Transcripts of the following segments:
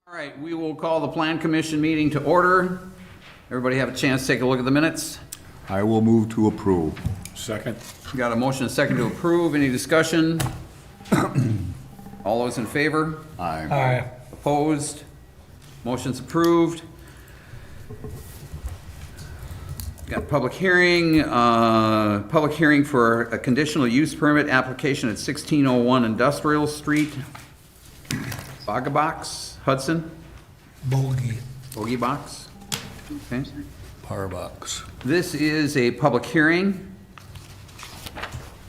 All right, we will call the Plan Commission meeting to order. Everybody have a chance to take a look at the minutes? I will move to approve. Second. We got a motion and a second to approve. Any discussion? All those in favor? Aye. Opposed? Motion's approved. Got public hearing for a conditional use permit application at 1601 Industrial Street. Box, Hudson? Bogey Box? Okay. Parbox. This is a public hearing.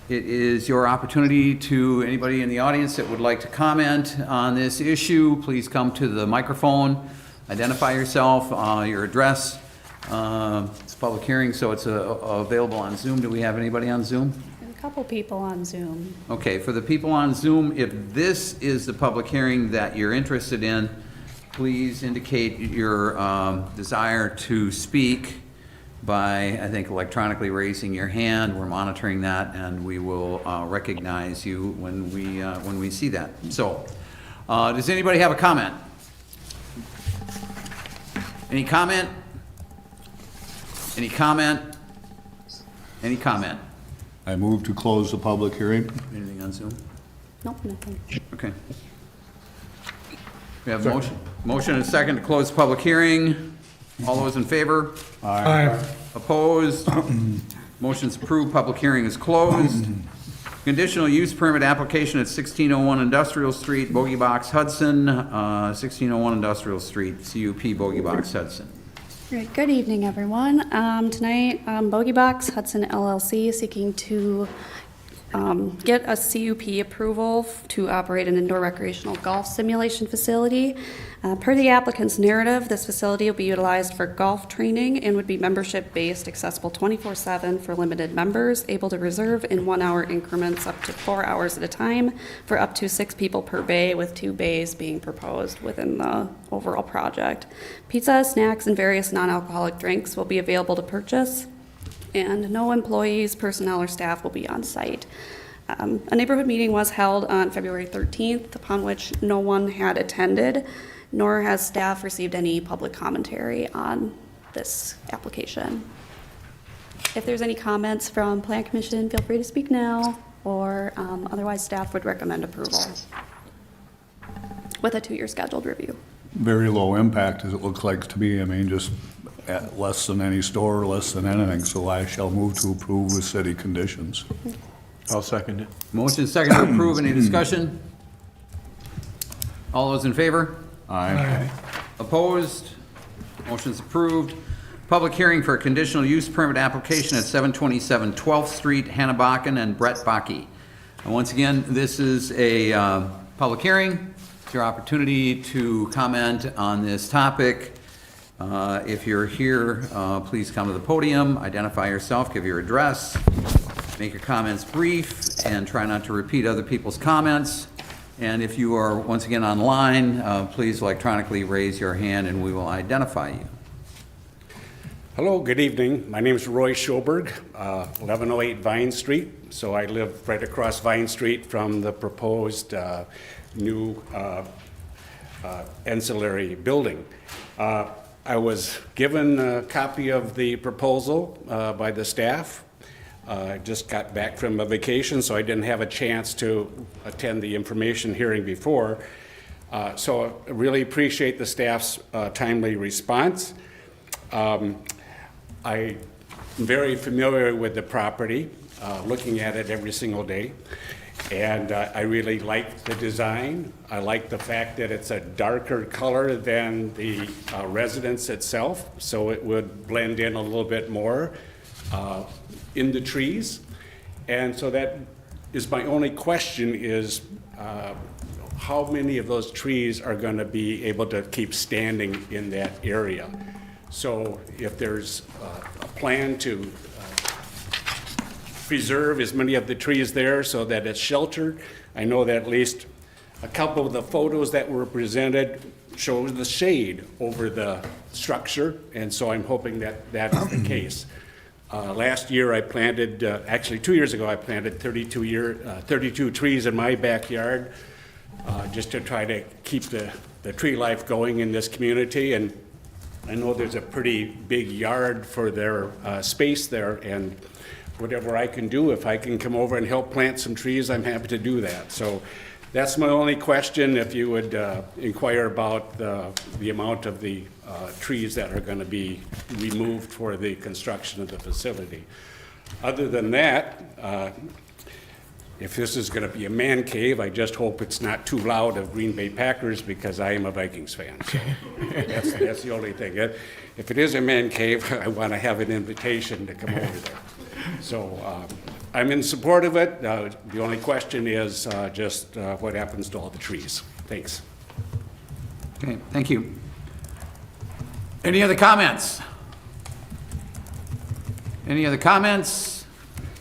It is your opportunity to, anybody in the audience that would like to comment on this issue, please come to the microphone, identify yourself, your address. It's a public hearing, so it's available on Zoom. Do we have anybody on Zoom? A couple people on Zoom. Okay, for the people on Zoom, if this is the public hearing that you're interested in, please indicate your desire to speak by, I think, electronically raising your hand. We're monitoring that, and we will recognize you when we see that. So, does anybody have a comment? Any comment? Any comment? Any comment? I move to close the public hearing. Anything on Zoom? Nope, nothing. Okay. We have motion and a second to close the public hearing. All those in favor? Aye. Opposed? Motion's approved, public hearing is closed. Conditional use permit application at 1601 Industrial Street, Bogey Box, Hudson, 1601 Industrial Street, CUP, Bogey Box, Hudson. Great. Good evening, everyone. Tonight, Bogey Box Hudson LLC is seeking to get a CUP approval to operate an indoor recreational golf simulation facility. Per the applicant's narrative, this facility will be utilized for golf training and would be membership-based, accessible 24/7 for limited members, able to reserve in 1 hour increments up to 4 hours at a time for up to 6 people per bay, with 2 bays being proposed within the overall project. Pizza, snacks, and various non-alcoholic drinks will be available to purchase, and no employees, personnel, or staff will be on site. A neighborhood meeting was held on February 13th, upon which no one had attended, nor has staff received any public commentary on this application. If there's any comments from Plan Commission, feel free to speak now, or otherwise staff would recommend approval with a 2-year scheduled review. Very low impact, as it looks like to me. I mean, just at less than any store, less than anything. So I shall move to approve with city conditions. I'll second it. Motion and second to approve. Any discussion? All those in favor? Aye. Opposed? Motion's approved. Public hearing for a conditional use permit application at 727 12th Street, Hannabachen and Brett Baki. And once again, this is a public hearing. It's your opportunity to comment on this topic. If you're here, please come to the podium, identify yourself, give your address, make your comments brief, and try not to repeat other people's comments. And if you are, once again, online, please electronically raise your hand and we will identify you. Hello, good evening. My name is Roy Schoberg, 1108 Vine Street. So I live right across Vine Street from the proposed new ancillary building. I was given a copy of the proposal by the staff. I just got back from a vacation, so I didn't have a chance to attend the information hearing before. So I really appreciate the staff's timely response. I'm very familiar with the property, looking at it every single day. And I really like the design. I like the fact that it's a darker color than the residence itself, so it would blend in a little bit more in the trees. And so that is my only question is how many of those trees are going to be able to keep standing in that area? So if there's a plan to preserve as many of the trees there so that it's sheltered. I know that at least a couple of the photos that were presented show the shade over the structure, and so I'm hoping that that is the case. Last year I planted, actually 2 years ago, I planted 32 trees in my backyard just to try to keep the the tree life going in this community, and I know there's a pretty big yard for their space there, and whatever I can do, if I can come over and help plant some trees, I'm happy to do that. So that's my only question, if you would inquire about the amount of the trees that are going to be removed for the construction of the facility. Other than that, if this is going to be a man cave, I just hope it's not too loud of Green Bay Packers, because I am a Vikings fan. So that's the only thing. If it is a man cave, I want to have an invitation to come over there. So I'm in support of it. The only question is just what happens to all the trees. Thanks. Okay, thank you. Any other comments? Any other comments?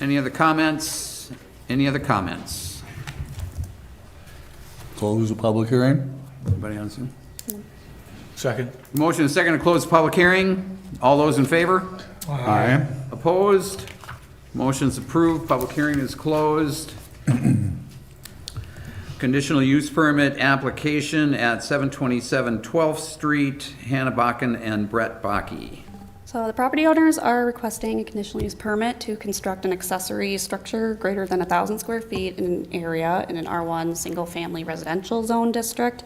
Any other comments? Any other comments? Close the public hearing? Anybody on Zoom? Second. Motion and second to close the public hearing. All those in favor? Aye. Opposed? Motion's approved. Public hearing is closed. Conditional use permit application at 727 12th Street, Hannah Bakken and Brett Bakke. So the property owners are requesting a conditional use permit to construct an accessory structure greater than 1,000 square feet in an area in an R1 single-family residential zone district.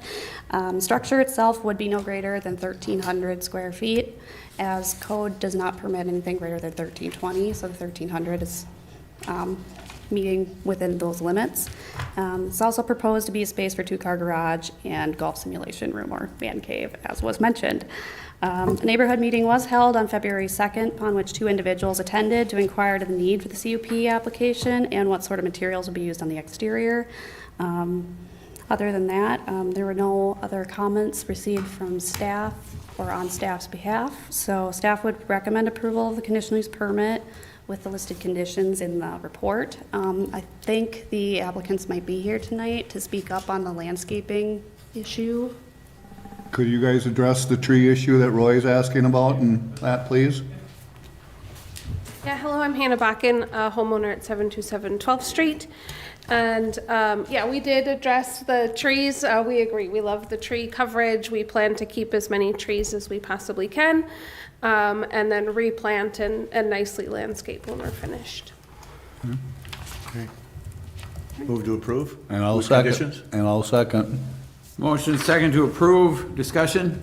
Structure itself would be no greater than 1,300 square feet, as code does not permit anything greater than 1,320, so the 1,300 is meeting within those limits. It's also proposed to be a space for two-car garage and golf simulation room or man cave, as was mentioned. A neighborhood meeting was held on February 2nd, upon which two individuals attended to inquire to the need for the CUP application and what sort of materials will be used on the exterior. Other than that, there were no other comments received from staff or on staff's behalf. So staff would recommend approval of the conditional use permit with the listed conditions in the report. I think the applicants might be here tonight to speak up on the landscaping issue. Could you guys address the tree issue that Roy's asking about and that, please? Yeah, hello, I'm Hannah Bakken, a homeowner at 727 12th Street. And yeah, we did address the trees. We agree, we love the tree coverage. We plan to keep as many trees as we possibly can, and then replant and nicely landscape when we're finished. Move to approve? And I'll With second. conditions? And I'll second. Motion and second to approve. Discussion?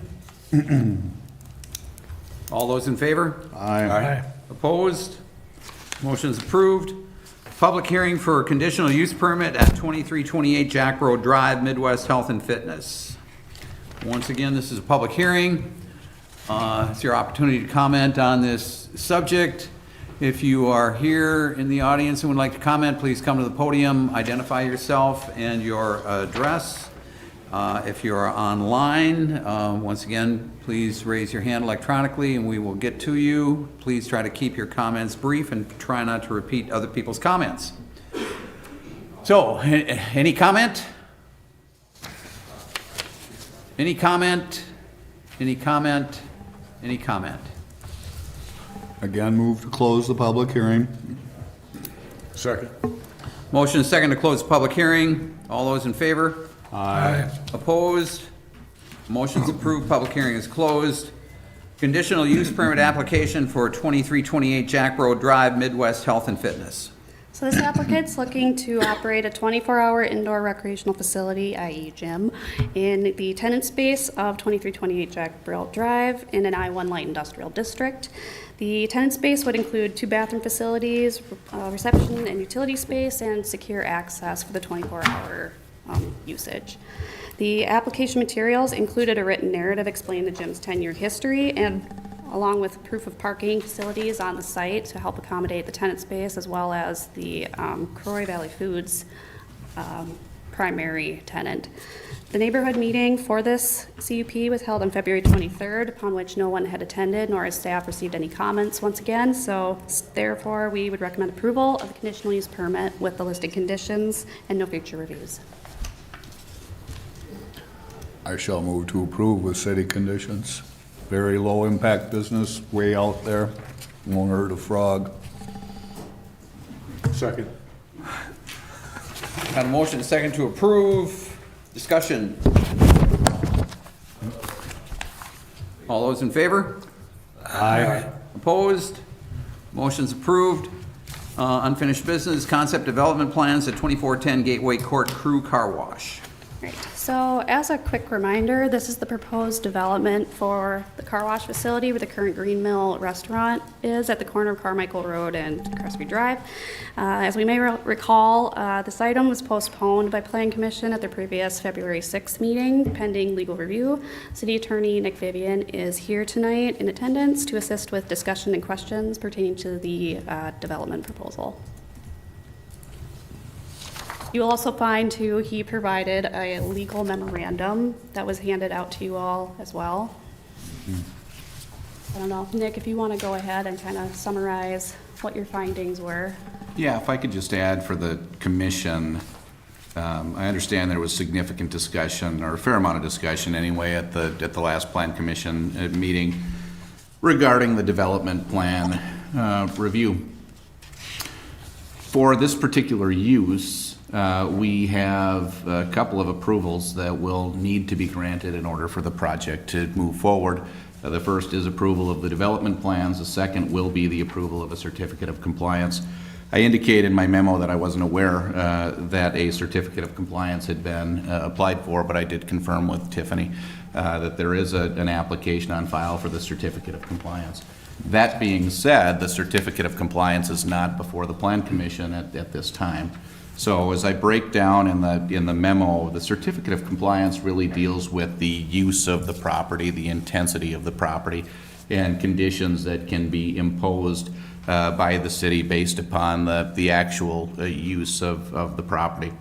All those in favor? Aye. Opposed? Motion's approved. Public hearing for conditional use permit at 2328 Jack Road Drive, Midwest Health and Fitness. Once again, this is a public hearing. It's your opportunity to comment on this subject. If you are here in the audience and would like to comment, please come to the podium, identify yourself and your address. If you are online, once again, please raise your hand electronically and we will get to you. Please try to keep your comments brief and try not to repeat other people's comments. So, any comment? Any comment? Any comment? Any comment? Again, move to close the public hearing. Second. Motion is second to close the public hearing. All those in favor? Aye. Opposed? Motion's approved. Public hearing is closed. Conditional use permit application for 2328 Jack Road Drive, Midwest Health and Fitness. So this applicant's looking to operate a 24-hour indoor recreational facility, i.e. gym, in the tenant space of 2328 Jack Road Drive in an I-1 light industrial district. The tenant space would include 2 bathroom facilities, reception and utility space, and secure access for the 24-hour usage. The application materials included a written narrative explaining the gym's 10-year history and along with proof of parking facilities on the site to help accommodate the tenant space as well as the Croy Valley Foods primary tenant. The neighborhood meeting for this CUP was held on February 23rd, upon which no one had attended nor has staff received any comments once again. So therefore, we would recommend approval of the conditional use permit with the listed conditions and no future reviews. I shall move to approve with city conditions. Very low impact business, way out there. Won't hurt a frog. Second. Got a motion second to approve. Discussion. All those in favor? Aye. Opposed? Motion's approved. Unfinished business, concept development plans at 2410 Gateway Court Crew Car Wash. Right, so as a quick reminder, this is the proposed development for the car wash facility where the current Green Mill restaurant is at the corner of Carmichael Road and Crespi Drive. As we may recall, this item was postponed by Plan Commission at their previous February 6th meeting pending legal review. City Attorney Nick Vivian is here tonight in attendance to assist with discussion and questions pertaining to the development proposal. You will also find, too, he provided a legal memorandum that was handed out to you all as well. I don't know, Nick, if you want to go ahead and kind of summarize what your findings were. Yeah, if I could just add for the commission, I understand there was significant discussion, or a fair amount of discussion anyway, at the last Plan Commission meeting regarding the development plan review. For this particular use, we have a couple of approvals that will need to be granted in order for the project to move forward. The first is approval of the development plans. The second will be the approval of a certificate of compliance. I indicated in my memo that I wasn't aware that a certificate of compliance had been applied for, but I did confirm with Tiffany that there is an application on file for the certificate of compliance. That being said, the certificate of compliance is not before the Plan Commission at this time. So as I break down in the memo, the certificate of compliance really deals with the use of the property, the intensity of the property, and conditions that can be imposed by the city based upon the actual use of the property.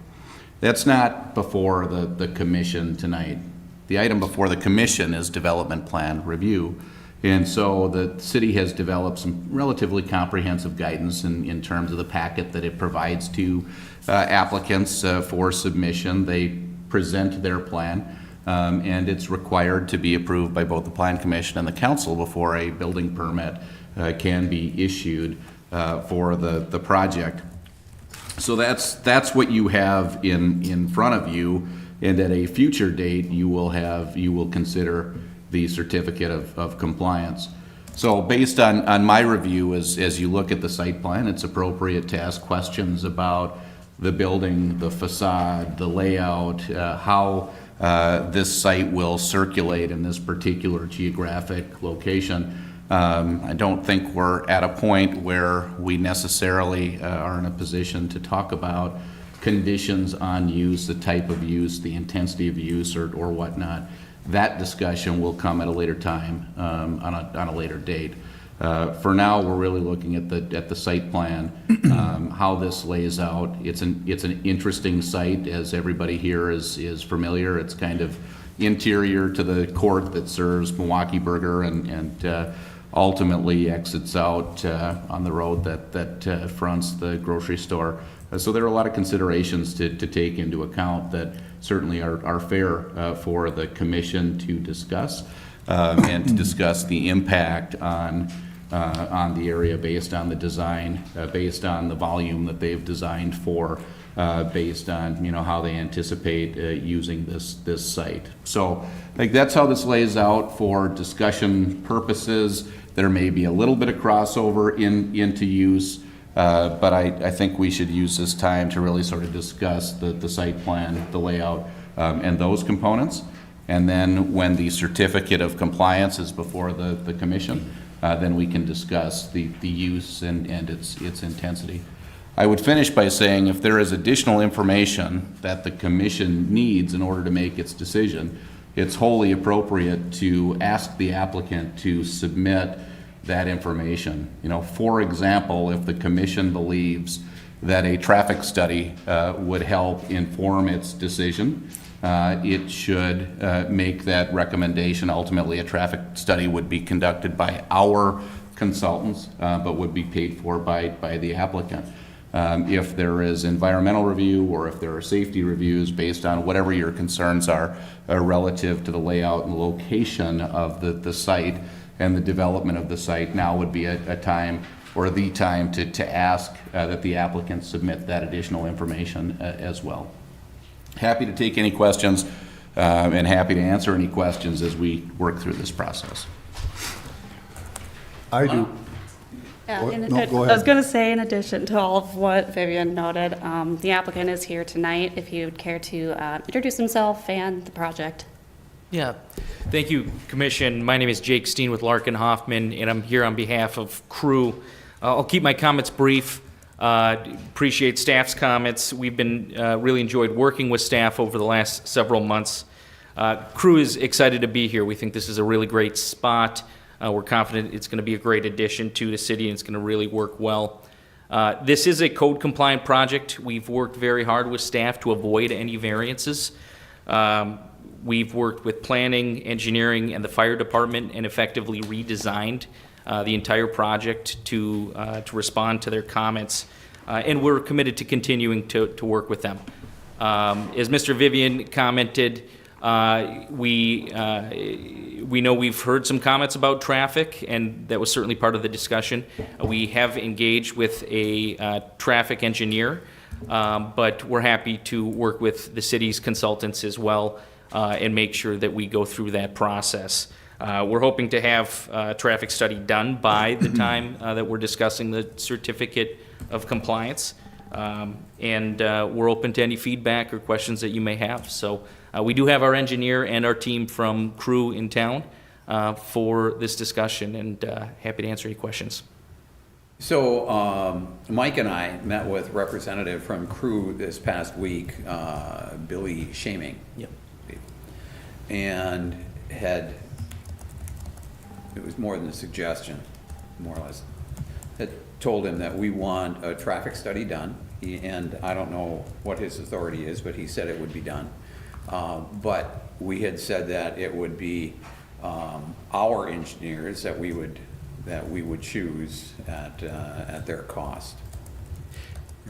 That's not before the commission tonight. The item before the commission is development plan review. And so the city has developed some relatively comprehensive guidance in terms of the packet that it provides to applicants for submission. They present their plan, and it's required to be approved by both the Plan Commission and the council before a building permit can be issued for the project. So that's what you have in front of you, and at a future date you will consider the certificate of compliance. So based on my review, as you look at the site plan, it's appropriate to ask questions about the building, the facade, the layout, how this site will circulate in this particular geographic location. I don't think we're at a point where we necessarily are in a position to talk about conditions on use, the type of use, the intensity of use, or whatnot. That discussion will come at a later time, on a later date. For now, we're really looking at the site plan, how this lays out. It's an interesting site, as everybody here is familiar. It's kind of interior to the court that serves Milwaukee Burger and ultimately exits out on the road that fronts the grocery store. So there are a lot of considerations to take into account that certainly are fair for the commission to discuss and to discuss the impact on the area based on the design, based on the volume that they've designed for, based on how they anticipate using this site. So like that's how this lays out for discussion purposes. There may be a little bit of crossover into use. But I think we should use this time to really sort of discuss the site plan, the layout, and those components. And then when the certificate of compliance is before the commission, then we can discuss the use and its intensity. I would finish by saying if there is additional information that the commission needs in order to make its decision, it's wholly appropriate to ask the applicant to submit that information. For example, if the commission believes that a traffic study would help inform its decision, it should make that recommendation. Ultimately, a traffic study would be conducted by our consultants, but would be paid for by the applicant. If there is environmental review or if there are safety reviews based on whatever your concerns are relative to the layout and location of the site, and the development of the site, now would be a time or the time to ask that the applicant submit that additional information as well. Happy to take any questions and happy to answer any questions as we work through this process. I do. Yeah, Go- in- no, go I was ahead. going to say, in addition to all of what Vivian noted, the applicant is here tonight if you would care to introduce himself and the project. Yeah, thank you, Commission. My name is Jake Steen with Larkin Hoffman, and I'm here on behalf of Crew. I'll keep my comments brief. Appreciate staff's comments. We've been really enjoyed working with staff over the last several months. Crew is excited to be here. We think this is a really great spot. We're confident it's going to be a great addition to the city, and it's going to really work well. This is a code-compliant project. We've worked very hard with staff to avoid any variances. We've worked with planning, engineering, and the fire department and effectively redesigned the entire project to respond to their comments. And we're committed to continuing to work with them. As Mr. Vivian commented, we know we've heard some comments about traffic, and that was certainly part of the discussion. We have engaged with a traffic engineer, but we're happy to work with the city's consultants as well and make sure that we go through that process. We're hoping to have a traffic study done by the time that we're discussing the certificate of compliance. And we're open to any feedback or questions that you may have. So we do have our engineer and our team from Crew in town for this discussion, and happy to answer any questions. So Mike and I met with representative from Crew this past week, Billy Shaming. Yep. And it was more than a suggestion, more or less, that told him that we want a traffic study done. And I don't know what his authority is, but he said it would be done. But we had said that it would be our engineers that we would choose at their cost.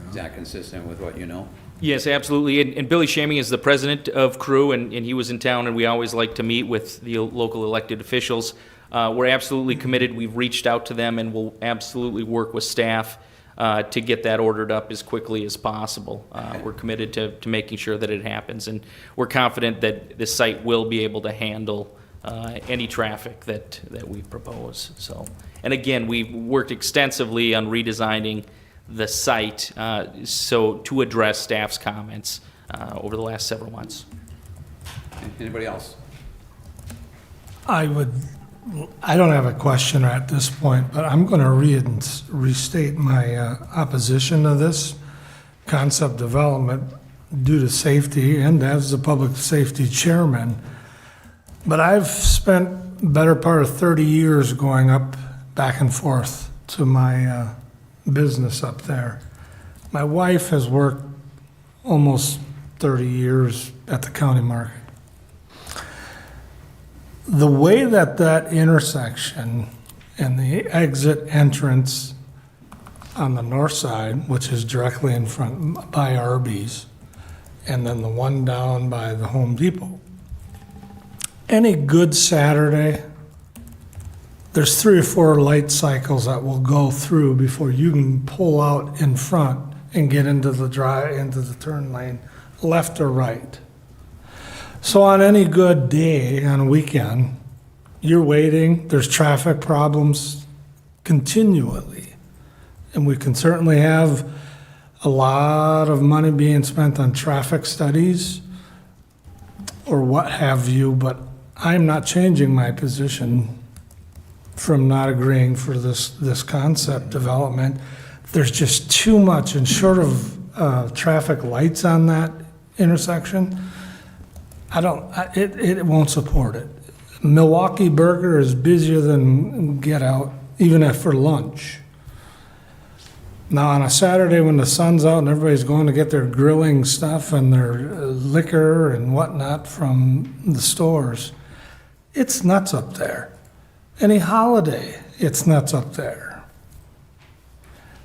Is that consistent with what you know? Yes, absolutely. And Billy Shaming is the president of Crew, and he was in town, and we always like to meet with the local elected officials. We're absolutely committed. We've reached out to them, and we'll absolutely work with staff to get that ordered up as quickly as possible. We're committed to making sure that it happens, and we're confident that the site will be able to handle any traffic that we propose. So, and again, we've worked extensively on redesigning the site so to address staff's comments over the last several months. Anybody else? I don't have a question at this point, but I'm going to restate my opposition to this concept development due to safety and as the public safety chairman. But I've spent better part of 30 years going up back and forth to my business up there. My wife has worked almost 30 years at the county market. The way that intersection and the exit entrance on the north side, which is directly in front by Arby's, and then the one down by the Home Depot, any good Saturday, there's 3 or 4 light cycles that will go through before you can pull out in front and get into the turn lane, left or right. So on any good day, on a weekend, you're waiting, there's traffic problems continually. And we can certainly have a lot of money being spent on traffic studies or what have you, but I'm not changing my position from not agreeing for this concept development. There's just too much, and short of traffic lights on that intersection, it won't support it. Milwaukee Burger is busier than get out, even for lunch. Now, on a Saturday when the sun's out and everybody's going to get their grilling stuff and their liquor and whatnot from the stores, it's nuts up there. Any holiday, it's nuts up there.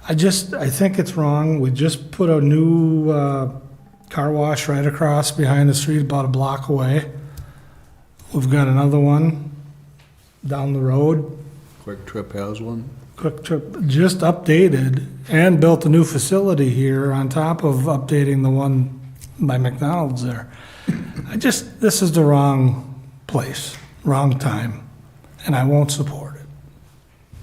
I think it's wrong. We just put a new car wash right across behind the street, about a block away. We've got another one down the road. Quick Trip has one. Quick Trip just updated and built a new facility here on top of updating the one by McDonald's there. This is the wrong place, wrong time. and I won't support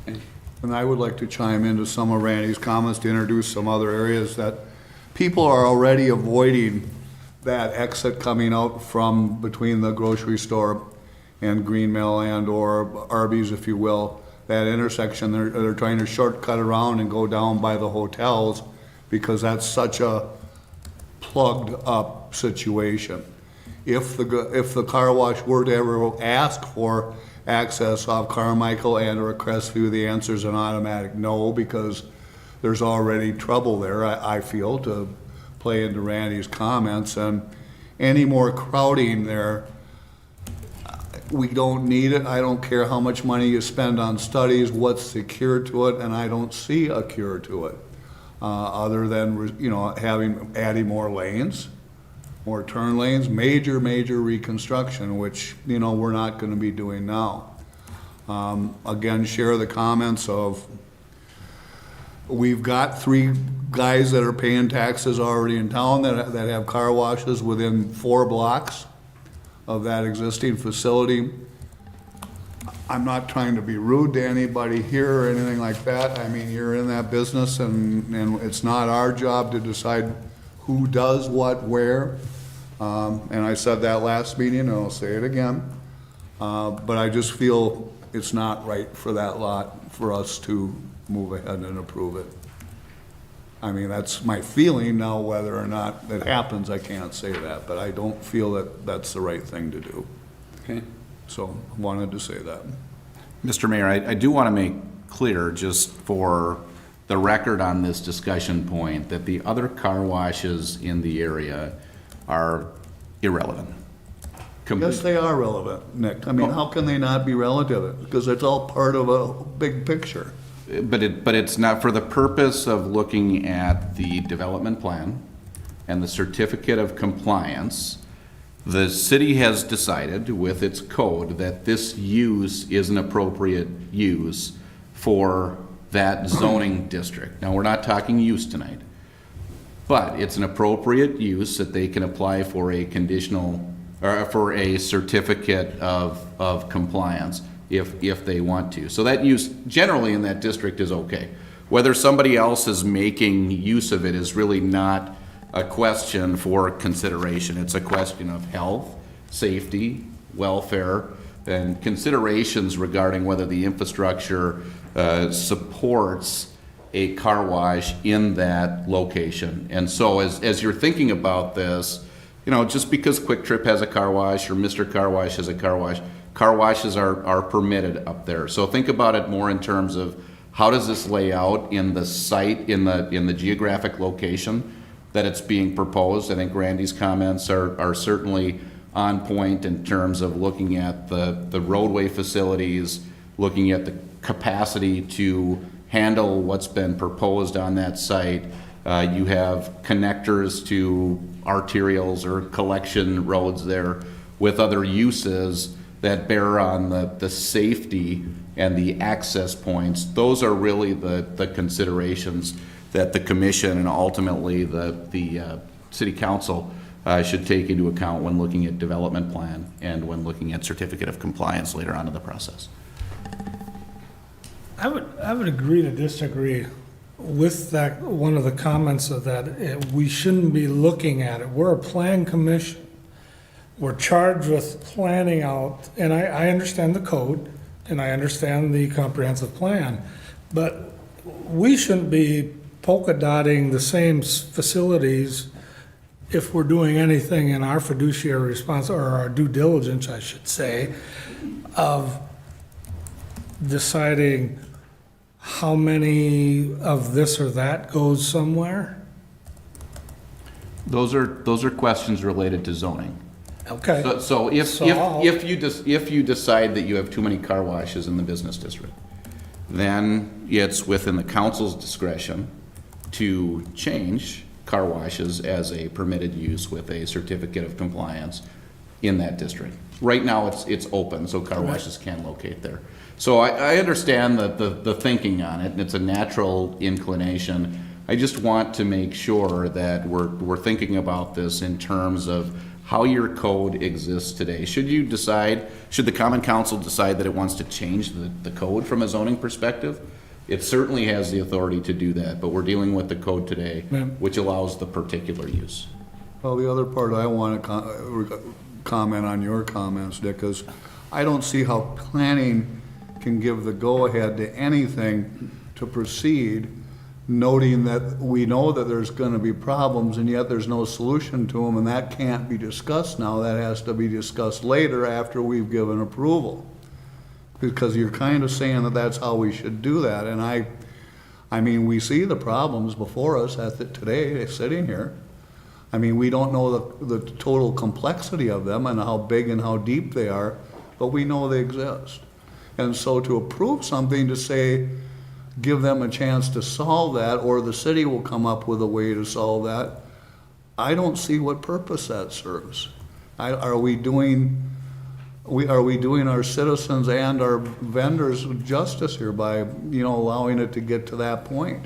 it. And I would like to chime into some of Randy's comments to introduce some other areas that people are already avoiding that exit coming out from between the grocery store and Green Mill and/or Arby's, if you will. That intersection, they're trying to shortcut around and go down by the hotels because that's such a plugged up situation. If the car wash were to ever ask for access off Carmichael and/or Crestview, the answer is an automatic no, because there's already trouble there, I feel, to play into Randy's comments, and any more crowding there, we don't need it. I don't care how much money you spend on studies, what's the cure to it, and I don't see a cure to it, other than, you know, adding more lanes, more turn lanes, major reconstruction, which, you know, we're not gonna be doing now. Again, share the comments of, we've got 3 guys that are paying taxes already in town that have car washes within 4 blocks of that existing facility. I'm not trying to be rude to anybody here or anything like that. I mean, you're in that business, and it's not our job to decide who does what where. And I said that last meeting, and I'll say it again. But I just feel it's not right for that lot for us to move ahead and approve it. I mean, that's my feeling. Now, whether or not that happens, I can't say that, but I don't feel that that's the right thing to do. Okay. So, wanted to say that. Mr. Mayor, I do want to make clear, just for the record on this discussion point, that the other car washes in the area are irrelevant. Yes, they are relevant, Nick. I mean, how can they not be relevant? Because it's all part of a big picture. But it's not for the purpose of looking at the development plan and the certificate of compliance. The city has decided with its code that this use is an appropriate use for that zoning district. Now, we're not talking use tonight, but it's an appropriate use that they can apply for a conditional, or for a certificate of compliance if they want to. So that use generally in that district is okay. Whether somebody else is making use of it is really not a question for consideration. It's a question of health, safety, welfare, and considerations regarding whether the infrastructure supports a car wash in that location. And so as you're thinking about this, you know, just because Quick Trip has a car wash or Mr. Car Wash has a car wash, car washes are permitted up there. So think about it more in terms of how does this lay out in the site, in the geographic location that it's being proposed. I think Randy's comments are certainly on point in terms of looking at the roadway facilities, looking at the capacity to handle what's been proposed on that site. You have connectors to arterials or collection roads there with other uses that bear on the safety and the access points. Those are really the considerations that the commission and ultimately the city council should take into account when looking at development plan and when looking at certificate of compliance later on in the process. I would agree to disagree with that, one of the comments of that. We shouldn't be looking at it. We're a plan commission. We're charged with planning out, and I understand the code, and I understand the comprehensive plan, but we shouldn't be polka dotting the same facilities if we're doing anything in our fiduciary response, or our due diligence, I should say, of deciding how many of this or that goes somewhere. Those are questions related to zoning. Okay. So if you decide that you have too many car washes in the business district, then it's within the council's discretion to change car washes as a permitted use with a certificate of compliance in that district. Right now, it's open, so car washes can locate there. So I understand the thinking on it, and it's a natural inclination. I just want to make sure that we're thinking about this in terms of how your code exists today. Should the Common Council decide that it wants to change the code from a zoning perspective, it certainly has the authority to do that, but we're dealing with the code today, which allows the particular use. Well, the other part I want to comment on your comments, Dick, is I don't see how planning can give the go-ahead to anything to proceed, noting that we know that there's going to be problems, and yet there's no solution to them, and that can't be discussed now. That has to be discussed later after we've given approval. Because you're kind of saying that that's how we should do that, and I mean, we see the problems before us today, sitting here. I mean, we don't know the total complexity of them and how big and how deep they are, but we know they exist. And so to approve something to say, give them a chance to solve that, or the city will come up with a way to solve that, I don't see what purpose that serves. Are we doing our citizens and our vendors justice here by, allowing it to get to that point?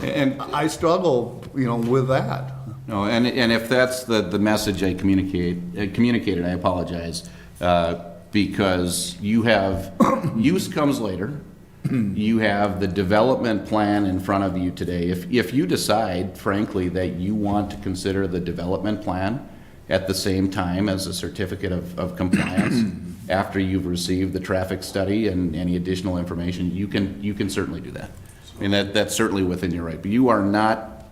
And I struggle, with that. No, and if that's the message I communicated, I apologize, because you have, use comes later. You have the development plan in front of you today. If you decide, frankly, that you want to consider the development plan at the same time as a certificate of compliance, after you've received the traffic study and any additional information, you can certainly do that. I mean, that's certainly within your right. But you are not,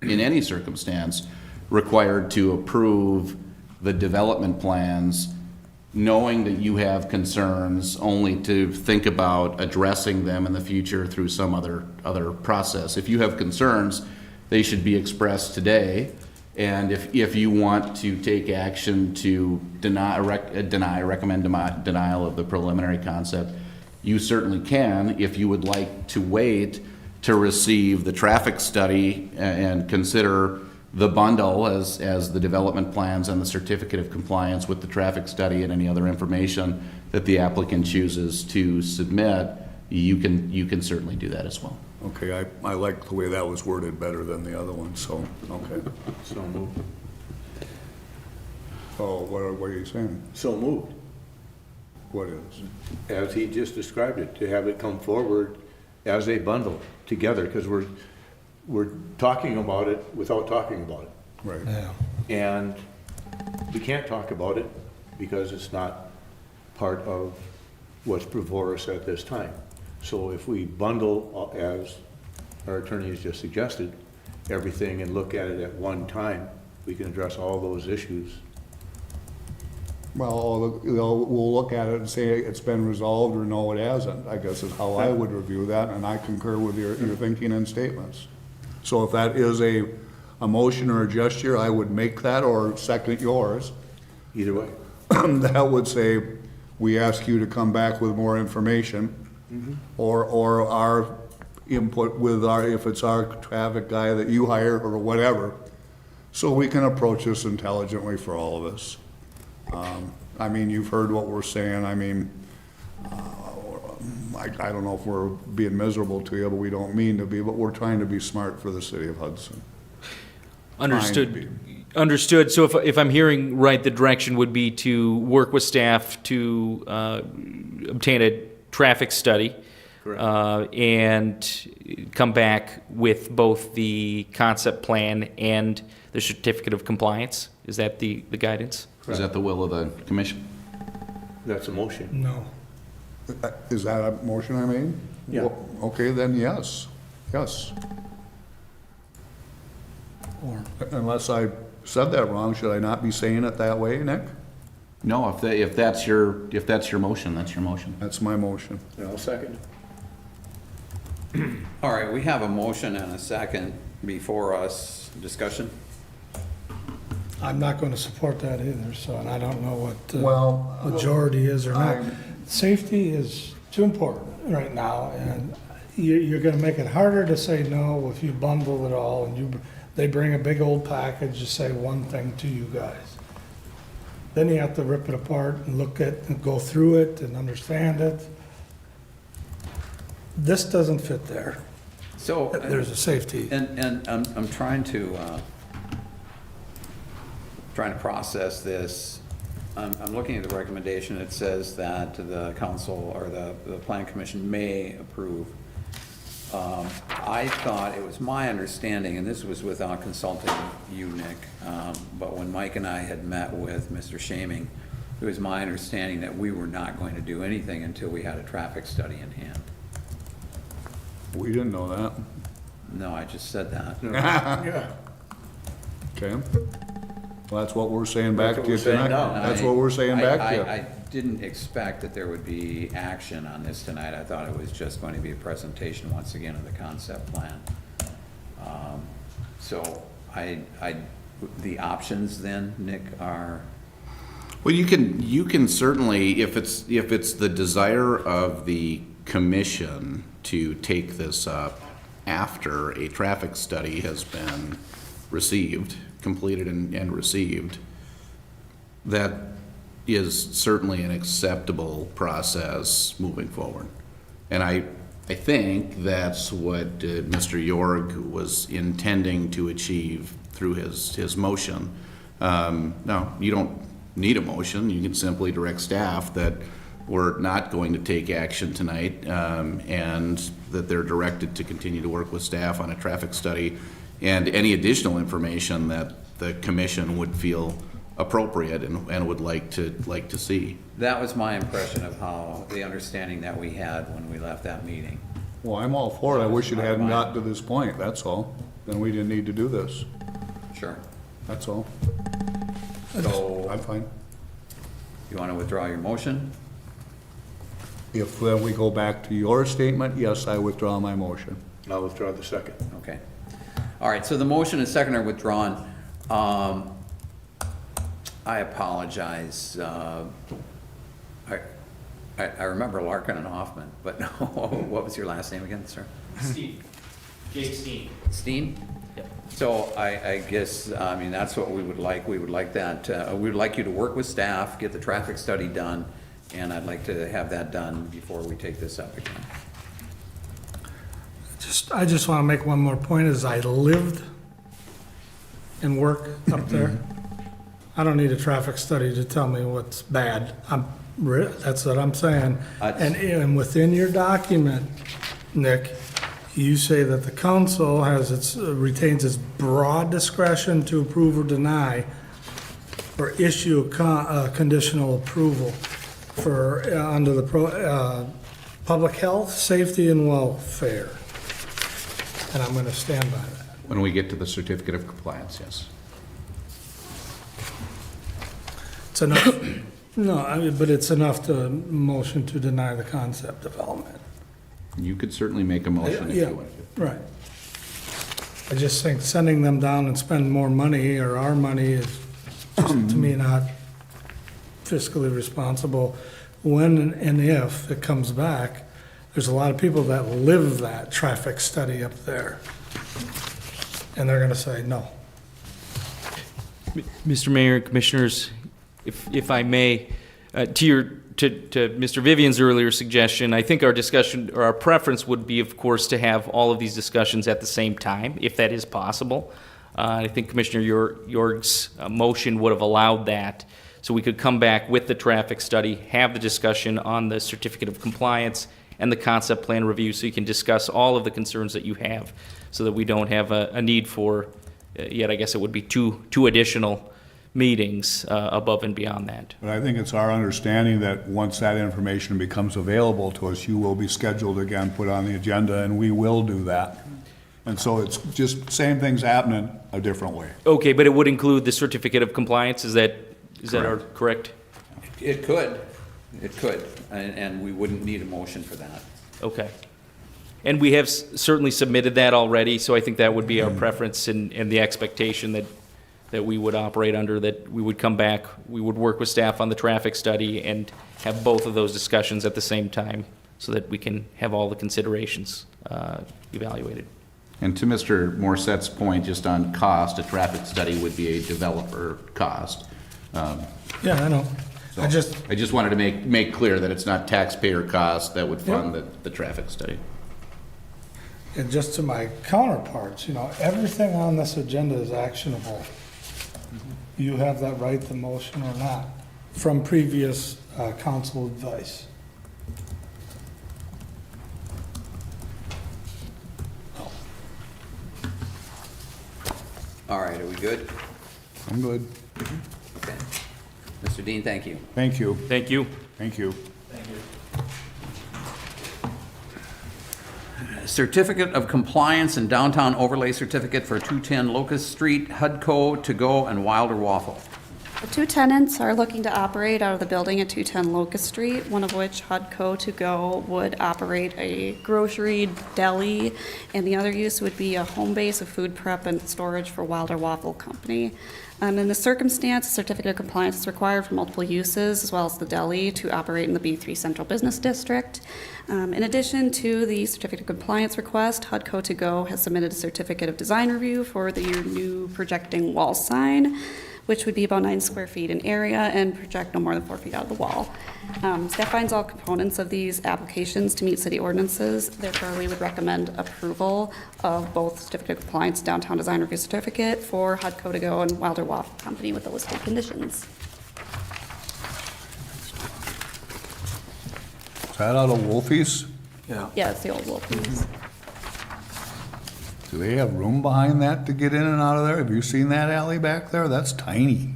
in any circumstance, required to approve the development plans knowing that you have concerns, only to think about addressing them in the future through some other process. If you have concerns, they should be expressed today. And if you want to take action to recommend denial of the preliminary concept, you certainly can. If you would like to wait to receive the traffic study and consider the bundle as the development plans and the certificate of compliance with the traffic study and any other information that the applicant chooses to submit, you can certainly do that as well. Okay, I like the way that was worded better than the other one, so, okay. So moved. Oh, what are you saying? So moved, What is? as he just described it, to have it come forward as a bundle together, because we're talking about it without talking about it. Right. Yeah. And we can't talk about it because it's not part of what's before us at this time. So if we bundle, as our attorney has just suggested, everything and look at it at one time, we can address all those issues. Well, we'll look at it and say it's been resolved or no, it hasn't, I guess is how I would review that, and I concur with your thinking and statements. So if that is a motion or a gesture, I would make that or second yours. Either way. That would say, we ask you to come back with more information, or our input with if it's our traffic guy that you hire or whatever, so we can approach this intelligently for all of us. I mean, you've heard what we're saying. I mean, I don't know if we're being miserable to you, but we don't mean to be, but we're trying to be smart for the city of Hudson. Understood. So if I'm hearing right, the direction would be to work with staff to obtain a traffic study. And come back with both the concept plan and the certificate of compliance. Is that the guidance? Is that the will of the commission? That's a motion. No. Is that a motion I made? Yeah. Well, okay, then yes, yes. Unless I said that wrong, should I not be saying it that way, Nick? No, if that's your motion, that's your motion. That's my motion. And I'll second it. All right, we have a motion and a second before us. Discussion? I'm not going to support that either, so, and I don't know what the Well, majority is or not. I'm- Safety is too important right now, and you're going to make it harder to say no if you bundle it all and they bring a big old package to say one thing to you guys. Then you have to rip it apart and look at and go through it and understand it. This doesn't fit there. So. There's a safety. And I'm trying to trying to process this. I'm looking at the recommendation. It says that the council or the plan commission may approve. I thought, it was my understanding, and this was without consulting you, Nick, but when Mike and I had met with Mr. Shaming, it was my understanding that we were not going to do anything until we had a traffic study in hand. We didn't know that. No, I just said that. Yeah. Okay. Well, that's what we're saying back That's to what you we're saying tonight. now. That's what we're saying back to you. I didn't expect that there would be action on this tonight. I thought it was just going to be a presentation once again of the concept plan. So the options then, Nick, are, Well, you can certainly, if it's the desire of the commission to take this up after a traffic study has been received, completed and received, that is certainly an acceptable process moving forward. And I think that's what Mr. Yorg was intending to achieve through his motion. Now, you don't need a motion. You can simply direct staff that we're not going to take action tonight, and that they're directed to continue to work with staff on a traffic study and any additional information that the commission would feel appropriate and would like to see. that was my impression of how, the understanding that we had when we left that meeting. Well, I'm all for it. I wish it hadn't gotten to this point, that's all. Then we didn't need to do this, Sure. that's all. So, I'm fine. you want to withdraw your motion? If we go back to your statement, yes, I withdraw my motion. I'll withdraw the second. Okay. All right, so the motion and second are withdrawn. I apologize. I remember Larkin and Hoffman, but what was your last name again, sir? Steve. Jake Steen. Steen? Yep. So I guess, I mean, that's what we would like. We would like that, we would like you to work with staff, get the traffic study done, and I'd like to have that done before we take this up again. I just want to make one more point, is I lived and worked up there. I don't need a traffic study to tell me what's bad. That's what I'm saying. And within your document, Nick, you say that the council retains its broad discretion to approve or deny or issue a conditional approval for, under the public health, safety, and welfare. And I'm going to stand by that. When we get to the certificate of compliance, yes. It's enough, no, but it's enough to motion to deny the concept development. You could certainly make a motion if Yeah, you want to. right. I just think sending them down and spending more money, or our money, is just, to me, not fiscally responsible. When and if it comes back, there's a lot of people that live that traffic study up there. And they're gonna say no. Mr. Mayor, Commissioners, if I may, to Mr. Vivian's earlier suggestion, I think our discussion, or our preference would be, of course, to have all of these discussions at the same time, if that is possible. I think Commissioner Yorg's motion would have allowed that, so we could come back with the traffic study, have the discussion on the certificate of compliance and the concept plan review, so you can discuss all of the concerns that you have, so that we don't have a need for, yet I guess it would be two additional meetings above and beyond that. But I think it's our understanding that once that information becomes available to us, you will be scheduled again, put on the agenda, and we will do that. And so it's just same things happening a different way. Okay, but it would include the certificate of compliance, is that correct? It could, and we wouldn't need a motion for that. Okay. And we have certainly submitted that already, so I think that would be our preference and the expectation that we would operate under, that we would come back, we would work with staff on the traffic study and have both of those discussions at the same time so that we can have all the considerations evaluated. And to Mr. Morset's point, just on cost, a traffic study would be a developer cost. Yeah, I know. So I just wanted to make clear that it's not taxpayer cost that would fund the traffic study. And just to my counterparts, everything on this agenda is actionable. you have that right to motion or not, from previous council advice. All right, are we good? I'm good. Okay. Mr. Dean, thank you. Thank you. Thank you. Thank you. Certificate of Compliance and Downtown Overlay Certificate for 210 Locust Street, Hudco To Go and Wilder Waffle. The two tenants are looking to operate out of the building at 210 Locust Street, one of which, Hudco To Go, would operate a grocery deli, and the other use would be a home base of food prep and storage for Wilder Waffle Company. In this circumstance, a certificate of compliance is required for multiple uses, as well as the deli, to operate in the B3 Central Business District. In addition to the certificate of compliance request, Hudco To Go has submitted a certificate of design review for the new projecting wall sign, which would be about 9 square feet in area and project no more than 4 feet out of the wall. Staff finds all components of these applications to meet city ordinances. Therefore, we would recommend approval of both certificate of compliance, downtown design review certificate for Hudco To Go and Wilder Waffle Company with the listed conditions. Is that out of Wolfie's? Yeah, it's the old Wolfies. Do they have room behind that to get in and out of there? Have you seen that alley back there? That's tiny.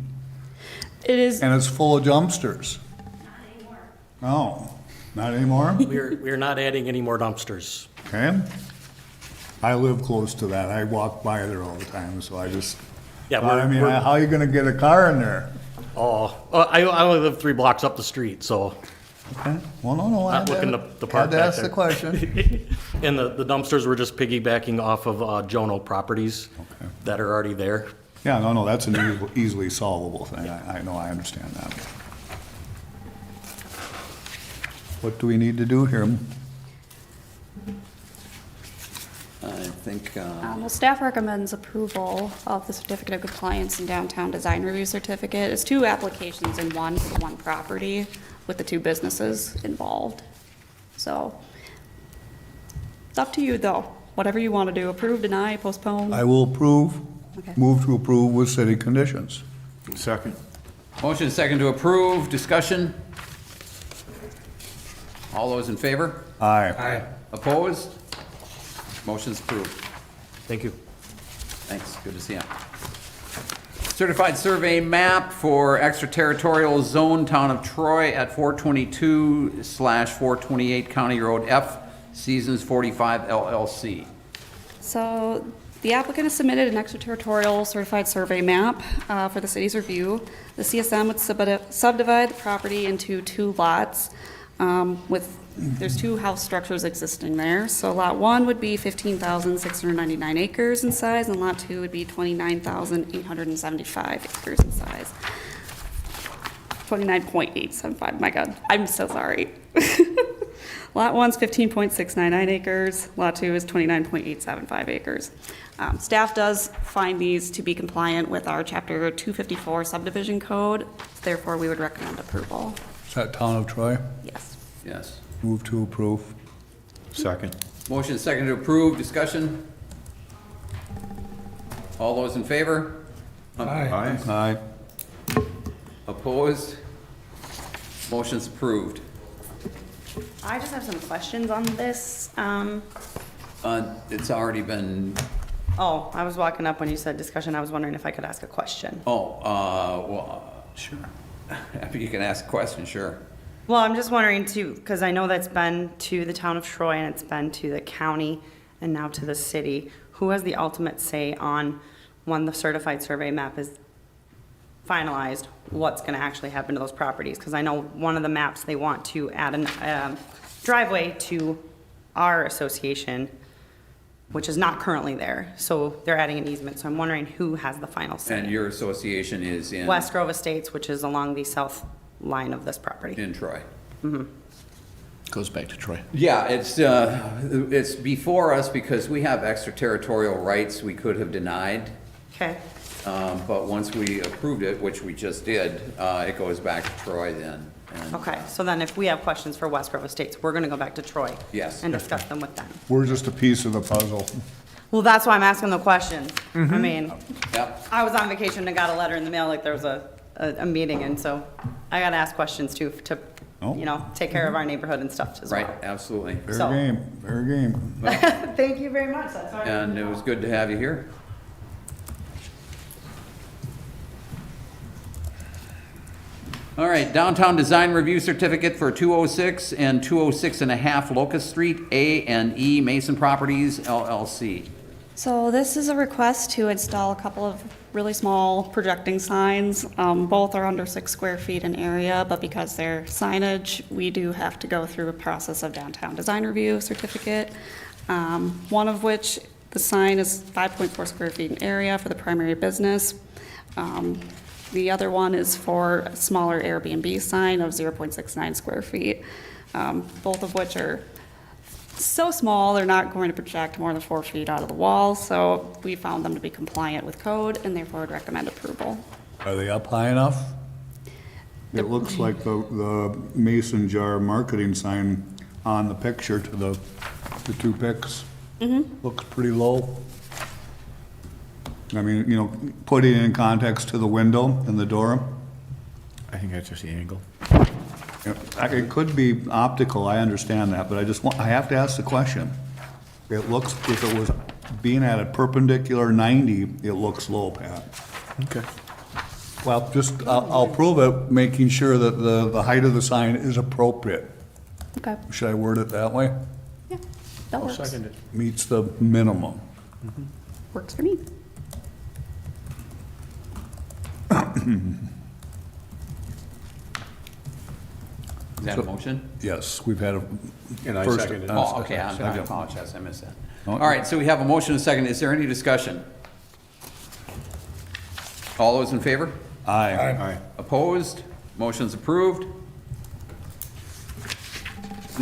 It is, And it's full of dumpsters. No, not anymore? We're not adding any more dumpsters. Okay. I live close to that. I walk by there all the time, so I just, Yeah, I mean, how are you gonna get a car in there? I only live 3 blocks up the street, so, Okay. Well, no, I Not had looking to, to park had to back ask the there. question. and the dumpsters were just piggybacking off of Jono properties Okay. that are already there. Yeah, no, that's an easily solvable thing. I know, I understand that. What do we need to do here? I think, well, staff recommends approval of the certificate of compliance and downtown design review certificate. It's 2 applications in one for the one property with the 2 businesses involved. So it's up to you, though. Whatever you want to do, approve, deny, postpone. I will approve, Okay. move to approve with city conditions. Second. motion second to approve, discussion? All those in favor? Aye. Opposed? Motion's approved. Thank you. Thanks, good to see you. Certified survey map for extraterritorial zone town of Troy at 422/428 County Road F, Seasons 45 LLC. So the applicant has submitted an extraterritorial certified survey map for the city's review. The CSM would subdivide the property into 2 lots there's 2 house structures existing there. So lot 1 would be 15,699 acres in size, and lot 2 would be 29,875 acres in size. 29.875, my God, I'm so sorry. Lot 1's 15.699 acres, lot 2 is 29.875 acres. Staff does find these to be compliant with our Chapter 254 subdivision code, therefore we would recommend approval. Is that town of Troy? Yes. Yes. Move to approve. Second. Motion second to approve, discussion? All those in favor? Aye. Aye. Opposed? Motion's approved. I just have some questions on this. It's already been, Oh, I was walking up when you said discussion. I was wondering if I could ask a question. sure. You can ask a question, sure. Well, I'm just wondering too, because I know that's been to the town of Troy and it's been to the county and now to the city. Who has the ultimate say on when the certified survey map is finalized, what's going to actually happen to those properties? Because I know one of the maps, they want to add a driveway to our association, which is not currently there. So they're adding an easement. So I'm wondering who has the final say. And your association is in? West Grove Estates, which is along the south line of this property. In Troy. Goes back to Troy. Yeah, it's before us because we have extraterritorial rights we could have denied. Okay. But once we approved it, which we just did, it goes back to Troy then. And, Okay, so then if we have questions for West Grove Estates, we're gonna go back to Troy. Yes. And discuss them with them. We're just a piece of the puzzle. Well, that's why I'm asking the questions. I mean, Yep. I was on vacation and got a letter in the mail, like there was a meeting, and so I gotta ask questions too, to, Oh. you know, take care of our neighborhood and stuff as well. Right, absolutely. Fair So- game, fair game. Thank you very much, that's all. And it was good to have you here. All right, downtown design review certificate for 206 and 206 and a half Locust Street, A and E Mason Properties LLC. So this is a request to install a couple of really small projecting signs. Both are under 6 square feet in area, but because they're signage, we do have to go through a process of downtown design review certificate. One of which, the sign is 5.4 square feet in area for the primary business. The other one is for a smaller Airbnb sign of 0.69 square feet, both of which are so small, they're not going to project more than 4 feet out of the wall, so we found them to be compliant with code and therefore would recommend approval. Are they up high enough? It looks like the mason jar marketing sign on the picture to the two pics. Looks pretty low. I mean, you know, putting it in context to the window and the door. I think that's just the angle. It could be optical, I understand that, but I have to ask the question. It looks, if it was being at a perpendicular 90, it looks low, Pat. Okay. Well, just, I'll prove it, making sure that the height of the sign is appropriate. Okay, Should I word it that way? yeah, that I'll works. second it. Meets the minimum. Works for me. Is that a motion? Yes, we've had a. And I first- second it. Oh, okay, I second. apologize, I missed that. Oh. All right, so we have a motion and a second. Is there any discussion? All those in favor? Aye. Aye. Opposed? Motion's approved.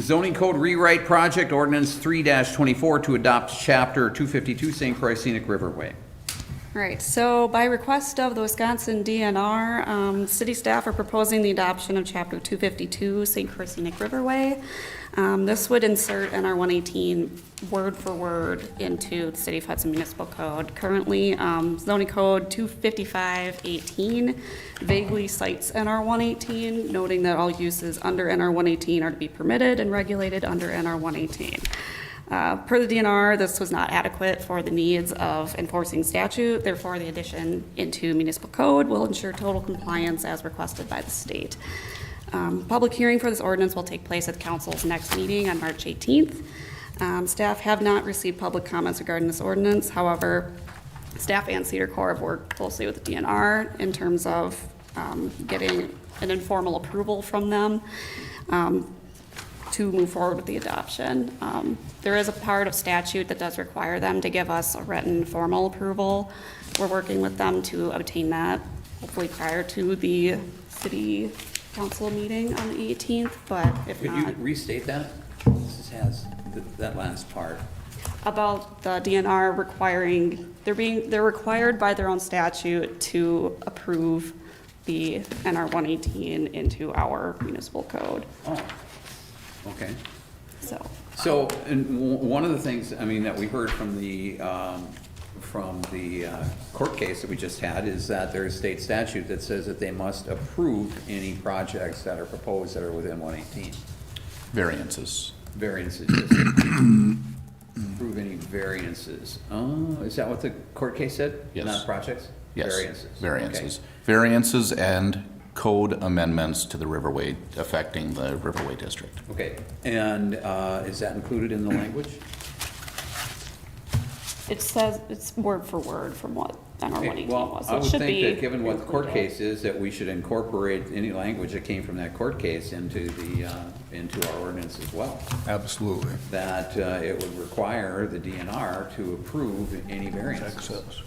Zoning code rewrite project ordinance 3-24 to adopt chapter 252 St. Croix Scenic Riverway. All right, so by request of the Wisconsin DNR, city staff are proposing the adoption of Chapter 252, St. Croix Scenic Riverway. This would insert NR 118 word for word into the City of Hudson Municipal Code. Currently, zoning code 255-18 vaguely cites NR 118, noting that all uses under NR 118 are to be permitted and regulated under NR 118. Per the DNR, this was not adequate for the needs of enforcing statute, therefore the addition into municipal code will ensure total compliance as requested by the state. Public hearing for this ordinance will take place at council's next meeting on March 18th. Staff have not received public comments regarding this ordinance, however, staff and Cedar Corps have worked closely with the DNR in terms of getting an informal approval from them to move forward with the adoption. There is a part of statute that does require them to give us a written formal approval. We're working with them to obtain that, hopefully prior to the city council meeting on the 18th, but if Could you not, restate that? This has that last part. about the DNR requiring, they're required by their own statute to approve the NR 118 into our municipal code, Oh, okay. so. So, and one of the things, I mean, that we heard from the court case that we just had is that there's state statute that says that they must approve any projects that are proposed that are within 118. Variances. Variances, just approve any variances. Oh, is that what the court case said? Yes. Not projects? Yes. Variances. Variances. Okay. Variances and code amendments to the Riverway, affecting the Riverway District. Okay, and is that included in the language? It says, it's word for word from what NR Okay, 118 well, was. I So it would should think be that given what the court included. case is, that we should incorporate any language that came from that court case into the, into our ordinance as well. Absolutely. That it would require the DNR to approve any variances. Access.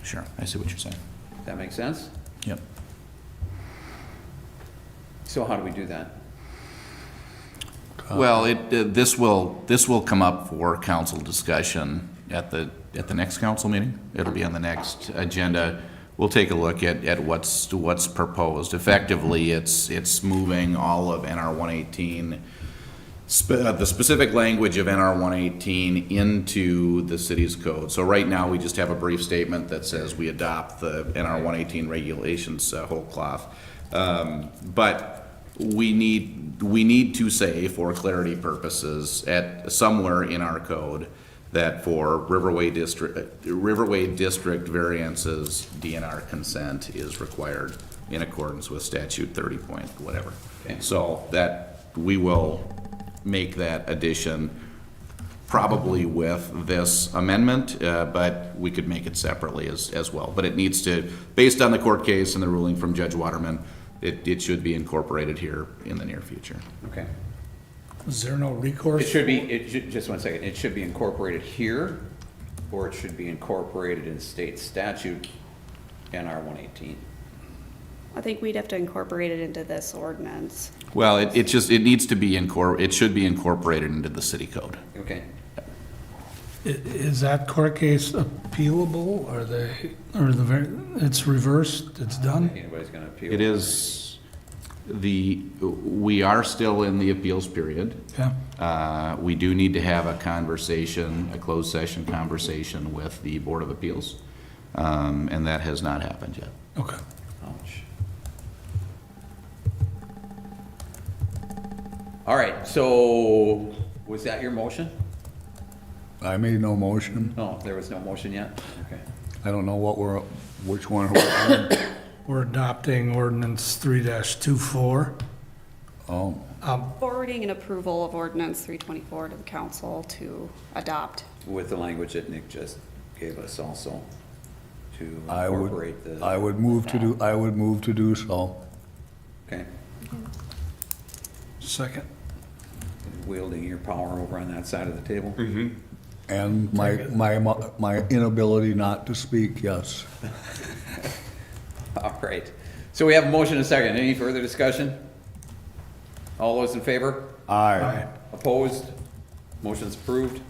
Sure, I see what you're saying. Does that make sense? Yep. So how do we do that? Well, this will come up for council discussion at the next council meeting. It'll be on the next agenda. We'll take a look at what's proposed. Effectively, it's moving all of NR 118 the specific language of NR 118 into the city's code. So right now, we just have a brief statement that says we adopt the NR 118 regulations whole cloth. But we need to say, for clarity purposes, at somewhere in our code, that for Riverway District variances, DNR consent is required in accordance with statute 30 point whatever. Okay. So that we will make that addition probably with this amendment, but we could make it separately as well. But it needs to, based on the court case and the ruling from Judge Waterman, it should be incorporated here in the near future. Okay. Is there no recourse? Just one second, it should be incorporated here, or it should be incorporated in state statute NR 118? I think we'd have to incorporate it into this ordinance. Well, it needs to be it should be incorporated into the city code. Okay. Is that court case appealable, it's reversed, it's done? Anybody's gonna appeal? It is, we are still in the appeals period. Yeah, We do need to have a conversation, a closed session conversation with the Board of Appeals, and that has not happened yet. okay. Ouch. All right, so was that your motion? I made no motion. No, there was no motion yet? Okay. I don't know which one we're on. We're adopting ordinance 3-24. Oh, Forwarding an approval of ordinance 324 to the council to adopt. With the language that Nick just gave us also, to I incorporate the. would move to do so. Okay, Second. wielding your power over on that side of the table. And my inability not to speak, yes. All right, so we have a motion and a second. Any further discussion? All those in favor? Aye. Opposed? Motion's approved.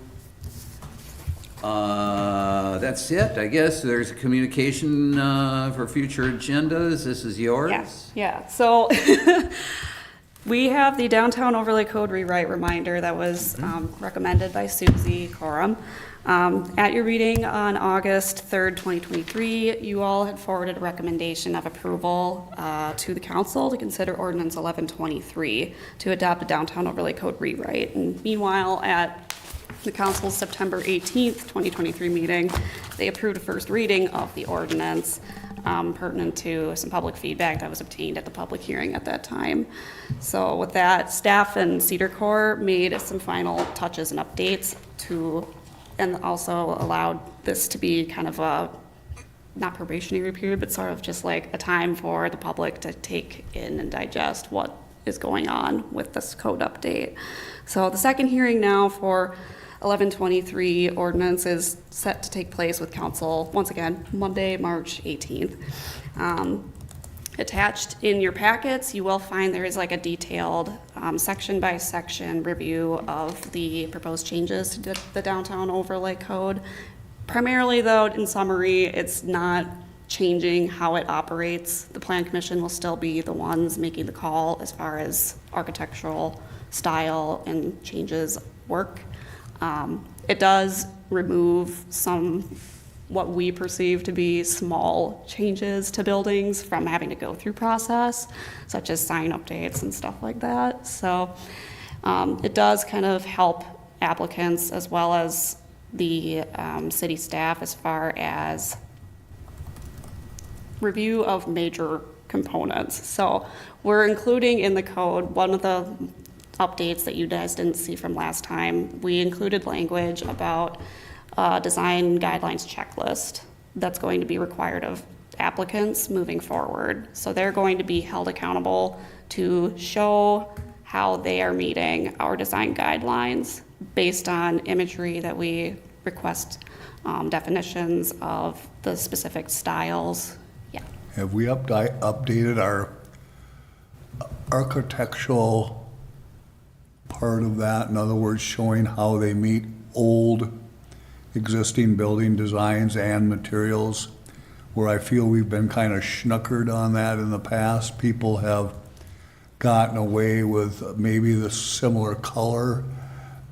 That's it, I guess. There's a communication for future agendas. This is yours. Yeah, so we have the downtown overlay code rewrite reminder that was recommended by Susie Coram. At your reading on August 3rd, 2023, you all had forwarded a recommendation of approval to the council to consider ordinance 1123 to adopt a downtown overlay code rewrite. And meanwhile, at the council's September 18th, 2023 meeting, they approved a first reading of the ordinance pertinent to some public feedback that was obtained at the public hearing at that time. So with that, staff and Cedar Corps made some final touches and updates and also allowed this to be kind of a, not probationary period, but sort of just like a time for the public to take in and digest what is going on with this code update. So the second hearing now for 1123 ordinance is set to take place with council, once again, Monday, March 18th. Attached in your packets, you will find there is like a detailed section by section review of the proposed changes to the downtown overlay code. Primarily though, in summary, it's not changing how it operates. The Plan Commission will still be the ones making the call as far as architectural style and changes work. It does remove some what we perceive to be small changes to buildings from having to go through process, such as sign updates and stuff like that. So it does kind of help applicants as well as the city staff as far as review of major components. So we're including in the code one of the updates that you guys didn't see from last time. We included language about design guidelines checklist that's going to be required of applicants moving forward. So they're going to be held accountable to show how they are meeting our design guidelines based on imagery that we request, definitions of the specific styles. Yeah. Have we updated our architectural part of that? In other words, showing how they meet old existing building designs and materials, where I feel we've been kind of schnookered on that in the past. People have gotten away with maybe the similar color,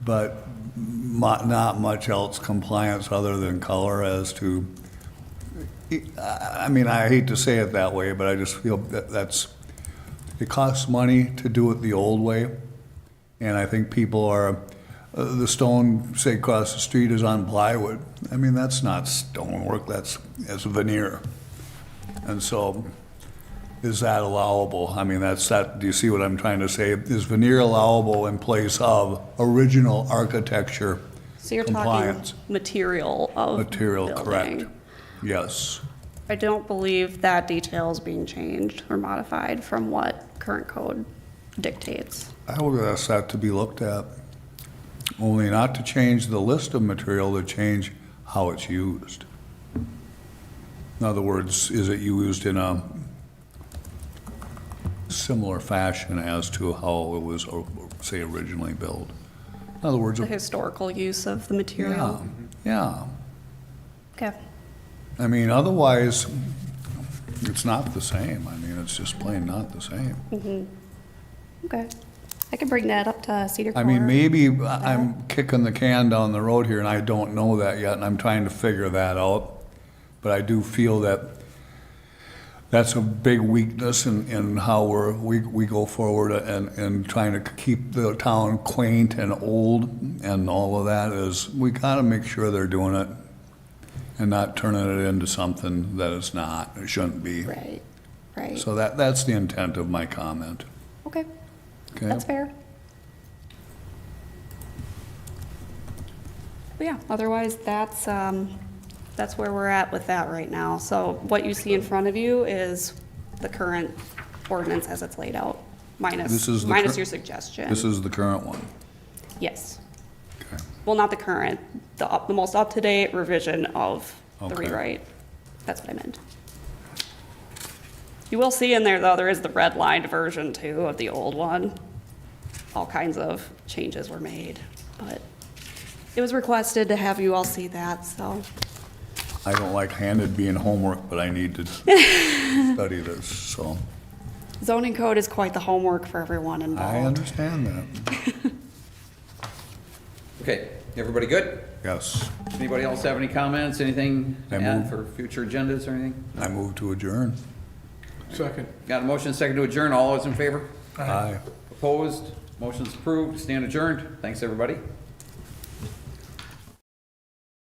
but not much else compliance other than color as to, I mean, I hate to say it that way, but I just feel that it costs money to do it the old way. And I think people are, the stone, say, across the street is on plywood. I mean, that's not stonework, that's veneer. And so, is that allowable? I mean, do you see what I'm trying to say? Is veneer allowable in place of original architecture So you're talking compliance? material of Material, building. correct. Yes. I don't believe that detail is being changed or modified from what current code dictates. I would ask that to be looked at. Only not to change the list of material, to change how it's used. In other words, is it used in a similar fashion as to how it was, say, originally built? In other words, The historical use of the material. yeah. Okay. I mean, otherwise, it's not the same. I mean, it's just plain not the same. Okay. I can bring that up to Cedar I Core. mean, maybe I'm kicking the can down the road here, and I don't know that yet, and I'm trying to figure that out. But I do feel that that's a big weakness in how we go forward and trying to keep the town quaint and old and all of that is, we gotta make sure they're doing it and not turning it into something that it's not, it shouldn't be. Right, right. So that's the intent of my comment. Okay, Okay? that's fair. But yeah, otherwise, that's where we're at with that right now. So what you see in front of you is the current ordinance as it's laid out, This is minus the your suggestion. This is the current one. Yes. Okay. Well, not the current, the most up-to-date revision of the Okay. rewrite. That's what I meant. You will see in there, though, there is the redlined version, too, of the old one. All kinds of changes were made, but it was requested to have you all see that, so. I don't like handed being homework, but I need to study this, so. Zoning code is quite the homework for everyone involved. I understand that. Okay, everybody good? Yes. Anybody else have any comments, anything to I add move. for future agendas or anything? I move to adjourn. Second. Got a motion, second to adjourn, all those in favor? Aye. Opposed? Motion's approved, stand adjourned. Thanks, everybody.